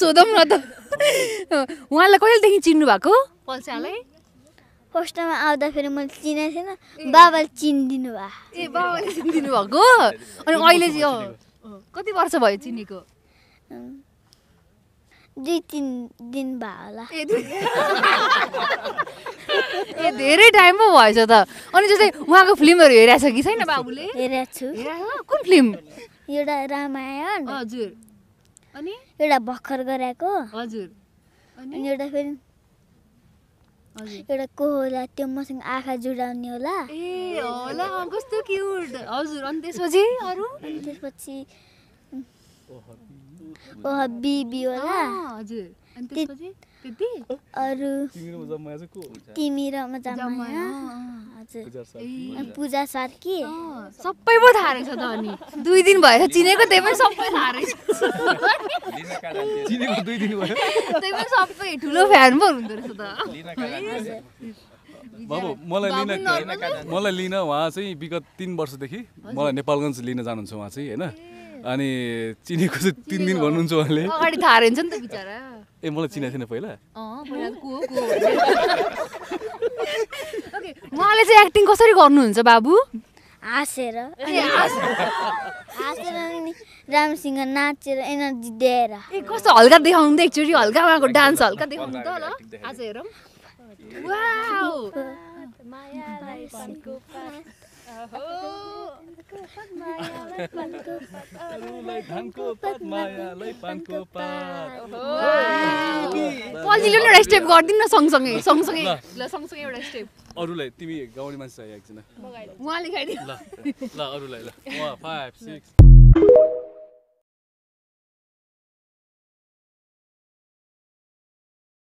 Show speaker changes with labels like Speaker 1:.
Speaker 1: सोधौँ न त उहाँलाई कहिलेदेखि चिन्नु भएको पल्स्यालाई
Speaker 2: फर्स्टमा आउँदाखेरि मैले चिनेको थिएन बाबाले चिनिदिनु भयो
Speaker 1: ए बाबाले चिनिदिनु भएको अनि अहिले चाहिँ कति वर्ष भयो चिनेको
Speaker 2: 2-3 दिन भयो होला
Speaker 1: ए धेरै टाइम पो भएछ त अनि जस्तै उहाँको फिल्महरू हेरेको छ कि छैन बाबुले
Speaker 2: हेरेको छु
Speaker 1: कुन फिल्म
Speaker 2: एउटा रामायण
Speaker 1: हजुर अनि
Speaker 2: एउटा भर्खर गराएको
Speaker 1: हजुर
Speaker 2: अनि एउटा फेरि एउटा को होला त्यो मसँग आँखा जुडाउने होला
Speaker 1: ए होला कस्तो क्युट हजुर अनि त्यसपछि अरू
Speaker 2: अनि त्यसपछि ओह बिबी होला
Speaker 1: हजुर अनि त्यसपछि त्यति
Speaker 2: अरू तिमी र म जम्माया हजुर अनि पूजा सार्की
Speaker 1: सबै पो थाहा रहेछ त अनि 2 दिन भएछ चिनेको त्यही पनि सबै थाहा रहेछ
Speaker 3: चिनेको 2 दिन भयो
Speaker 1: त्यही पनि सबै ठुलो फ्यान पो हुनुहुँदो रहेछ त
Speaker 3: बाबु मलाई लिन उहाँ चाहिँ विगत 3 वर्षदेखि मलाई नेपालगञ्ज लिन जानुहुन्छ उहाँ चाहिँ हैन अनि चिनेको चाहिँ 3 दिन भन्नुहुन्छ उहाँले
Speaker 1: अगाडि थाहा रहेछ नि त बिचारा
Speaker 3: ए मलाई चिनेको थिएन पहिला
Speaker 1: पहिला को ओके उहाँले चाहिँ एक्टिङ कसरी गर्नुहुन्छ बाबु
Speaker 2: हाँसेर अनि राम्रोसँग नाचेर एनर्जी दिएर
Speaker 1: ए कस्तो हल्का देखाउनु त एकचोटि हल्का उहाँको डान्स हल्का देखाउनु त ल आज हेरौँ वाउ
Speaker 2: मायालाई पानको
Speaker 1: पल्जिलो नि एउटा स्टेप गरिदिनु न सँगसँगै ल सँगसँगै एउटा स्टेप
Speaker 3: अरूलाई तिमी गाउने मान्छे चाहियो एकजना
Speaker 1: उहाँले खाइदिनु
Speaker 3: ल अरूलाई ल 1 5 6